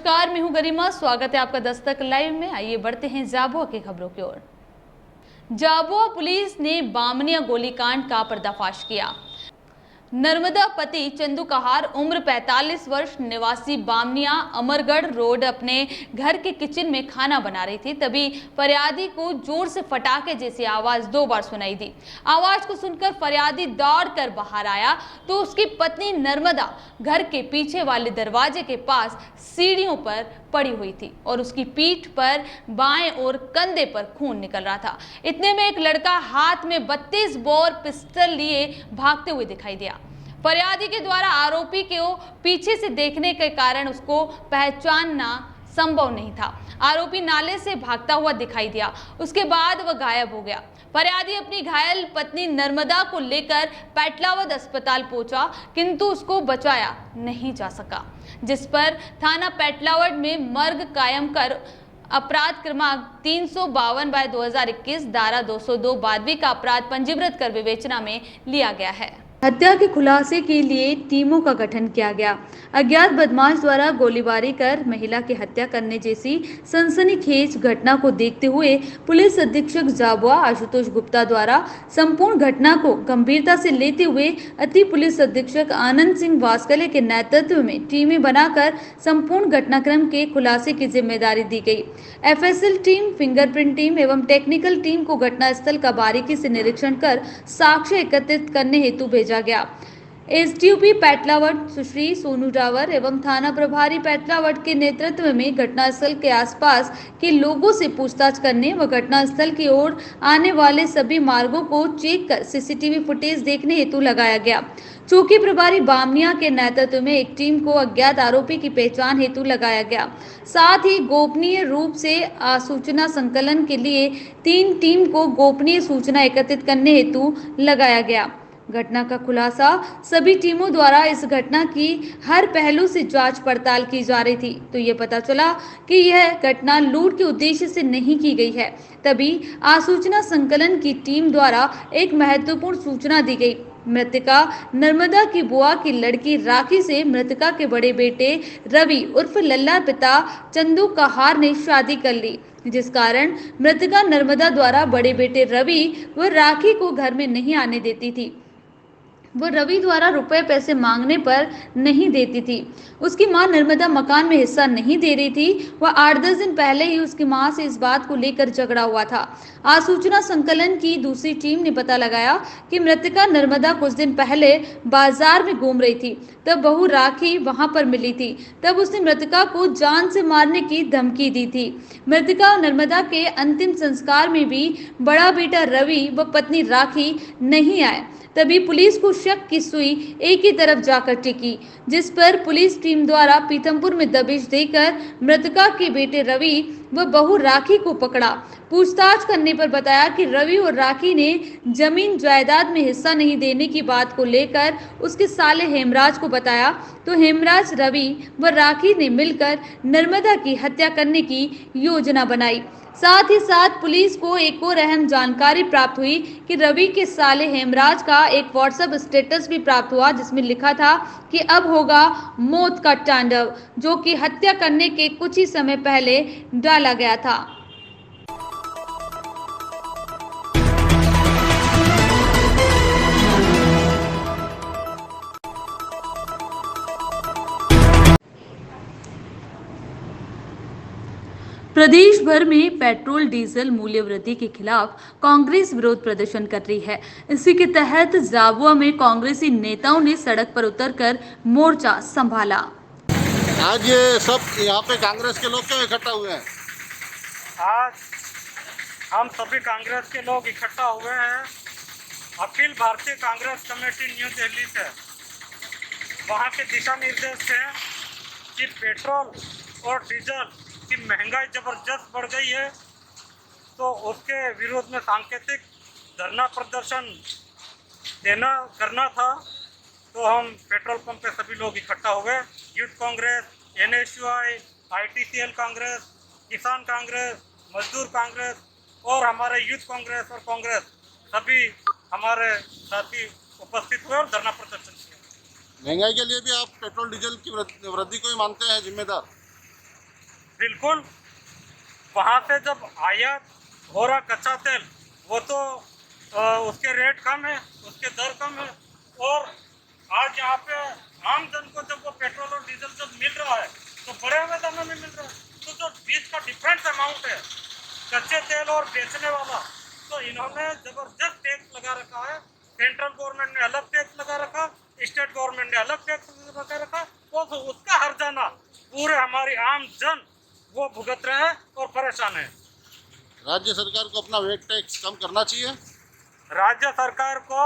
नमस्कार, मैं हूं गरिमा। स्वागत है आपका दस्तक लाइव में। आइए बढ़ते हैं झाबुआ की खबरों की ओर। झाबुआ पुलिस ने बामनिया गोलीकांड का पर्दाफाश किया। नर्मदा पति चंदू कहार उम्र 45 वर्ष निवासी बामनिया अमरगढ़ रोड अपने घर के किचन में खाना बना रही थी। तभी फरियादी को जोर से फटाके जैसी आवाज 2 बार सुनाई दी। आवाज को सुनकर फरियादी दौड़कर बाहर आया तो उसकी पत्नी नर्मदा घर के पीछे वाले दरवाजे के पास सीढ़ियों पर पड़ी हुई थी और उसकी पीठ पर बाएं और कंधे पर खून निकल रहा था। इतने में एक लड़का हाथ में 32 बोर पिस्टल लिए भागते हुए दिखाई दिया। फरियादी के द्वारा आरोपी को पीछे से देखने के कारण उसको पहचानना संभव नहीं था। आरोपी नाले से भागता हुआ दिखाई दिया, उसके बाद वह गायब हो गया। फरियादी अपनी घायल पत्नी नर्मदा को लेकर पेटलावद अस्पताल पहुंचा, किंतु उसको बचाया नहीं जा सका, जिस पर थाना पेटलावद में मर्ग कायम कर अपराध क्रमांक 352/2021 धारा 202 बारहवीं का अपराध पंजीकृत कर विवेचना में लिया गया है। हत्या के खुलासे के लिए टीमों का गठन किया गया। अज्ञात बदमाश द्वारा गोलीबारी कर महिला की हत्या करने जैसी सनसनीखेज घटना को देखते हुए पुलिस अधीक्षक झाबुआ आशुतोष गुप्ता द्वारा संपूर्ण घटना को गंभीरता से लेते हुए अति पुलिस अधीक्षक आनंद सिंह वास्कले के नेतृत्व में टीमें बनाकर संपूर्ण घटनाक्रम के खुलासे की जिम्मेदारी दी गई। एफएसएल टीम, फिंगरप्रिंट टीम एवं टेक्निकल टीम को घटनास्थल का बारीकी से निरीक्षण कर साक्ष्य एकत्रित करने हेतु भेजा गया। एसडीओपी पेटलावद सुश्री सोनू डावर एवं थाना प्रभारी पेटलावद के नेतृत्व में घटनास्थल के आसपास के लोगों से पूछताछ करने व घटनास्थल की ओर आने वाले सभी मार्गों को चेक कर सीसीटीवी फुटेज देखने हेतु लगाया गया। चौकी प्रभारी बामनिया के नेतृत्व में एक टीम को अज्ञात आरोपी की पहचान हेतु लगाया गया। साथ ही गोपनीय रूप से सूचना संकलन के लिए 3 टीम को गोपनीय सूचना एकत्रित करने हेतु लगाया गया। घटना का खुलासा सभी टीमों द्वारा इस घटना की हर पहलू से जांच पड़ताल की जा रही थी, तो ये पता चला कि यह घटना लूट के उद्देश्य से नहीं की गई है। तभी आसूचना संकलन की टीम द्वारा एक महत्वपूर्ण सूचना दी गई। मृतका नर्मदा की बुआ की लड़की राखी से मृतका के बड़े बेटे रवि उर्फ लल्ला पिता चंदू कहार ने शादी कर ली, जिस कारण मृतका नर्मदा द्वारा बड़े बेटे रवि व राखी को घर में नहीं आने देती थी। वो रवि द्वारा रुपए पैसे मांगने पर नहीं देती थी। उसकी मां नर्मदा मकान में हिस्सा नहीं दे रही थी। वह 8-10 दिन पहले ही उसकी मां से इस बात को लेकर झगड़ा हुआ था। आसूचना संकलन की दूसरी टीम ने पता लगाया कि मृतका नर्मदा कुछ दिन पहले बाजार में घूम रही थी, तब बहू राखी वहां पर मिली थी। तब उसने मृतका को जान से मारने की धमकी दी थी। मृतका नर्मदा के अंतिम संस्कार में भी बड़ा बेटा रवि व पत्नी राखी नहीं आए। तभी पुलिस को शक की सुई एक ही तरफ जाकर टिकी, जिस पर पुलिस टीम द्वारा पीथमपुर में दबिश देकर मृतका के बेटे रवि व बहू राखी को पकड़ा। पूछताछ करने पर बताया कि रवि और राखी ने जमीन जायदाद में हिस्सा नहीं देने की बात को लेकर उसके साले हेमराज को बताया, तो हेमराज, रवि व राखी ने मिलकर नर्मदा की हत्या करने की योजना बनाई। साथ ही साथ पुलिस को एक और अहम जानकारी प्राप्त हुई कि रवि के साले हेमराज का एक व्हाट्सएप स्टेटस भी प्राप्त हुआ, जिसमें लिखा था कि अब होगा मौत का तांडव, जो कि हत्या करने के कुछ ही समय पहले डाला गया था। प्रदेश भर में पेट्रोल डीजल मूल्य वृद्धि के खिलाफ कांग्रेस विरोध प्रदर्शन कर रही है। इसी के तहत झाबुआ में कांग्रेसी नेताओं ने सड़क पर उतरकर मोर्चा संभाला। आज ये सब यहाँ पे कांग्रेस के लोग क्यों इकट्ठा हुए हैं? आज हम सभी कांग्रेस के लोग इकट्ठा हुए हैं अखिल भारतीय कांग्रेस कमेटी न्यू दिल्ली से। वहाँ के दिशा निर्देश है कि पेट्रोल और डीजल की महंगाई ज़बरदस्त बढ़ गई है, तो उसके विरोध में सांकेतिक धरना प्रदर्शन करना था। तो हम पेट्रोल पंप पे सभी लोग इकट्ठा हुए। Youth Congress, NSUI, ITCL Congress, किसान कांग्रेस, मजदूर कांग्रेस और हमारे यूथ कांग्रेस और कांग्रेस सभी हमारे साथी उपस्थित हुए और धरना प्रदर्शन किया। महंगाई के लिए भी आप पेट्रोल डीजल की वृद्धि को ही मानते हैं जिम्मेदार? बिल्कुल। वहाँ से जब आयात हो रहा कच्चा तेल, वो तो उसके रेट कम है, उसके दर कम है, और आज यहाँ पे आम जन को जब वो पेट्रोल और डीजल जब मिल रहा है तो बड़े हुए दामों में मिल रहा है। तो जो बीच का डिफरेंस अमाउंट है कच्चे तेल और बेचने वाला, तो इन्होंने जबरदस्त टैक्स लगा रखा है। सेंट्रल गवर्नमेंट ने अलग टैक्स लगा रखा, स्टेट गवर्नमेंट ने अलग टैक्स लगा रखा, और तो उसका हर्जाना पूरे हमारी आम जन वो भुगत रहे हैं और परेशान है। राज्य सरकार को अपना वेट टैक्स कम करना चाहिए। राज्य सरकार को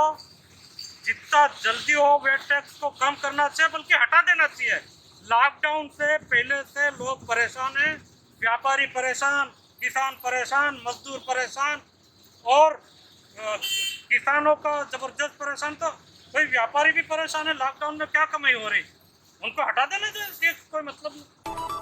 जितना जल्दी हो वेट टैक्स को कम करना चाहिए, बल्कि हटा देना चाहिए। लॉकडाउन से पहले से लोग परेशान हैं, व्यापारी परेशान, किसान परेशान, मजदूर परेशान, और किसानों का जबरदस्त परेशान। तो कोई व्यापारी भी परेशान है। लॉकडाउन में क्या कमाई हो रही, उनको हटा देना चाहिए, कोई मतलब नहीं।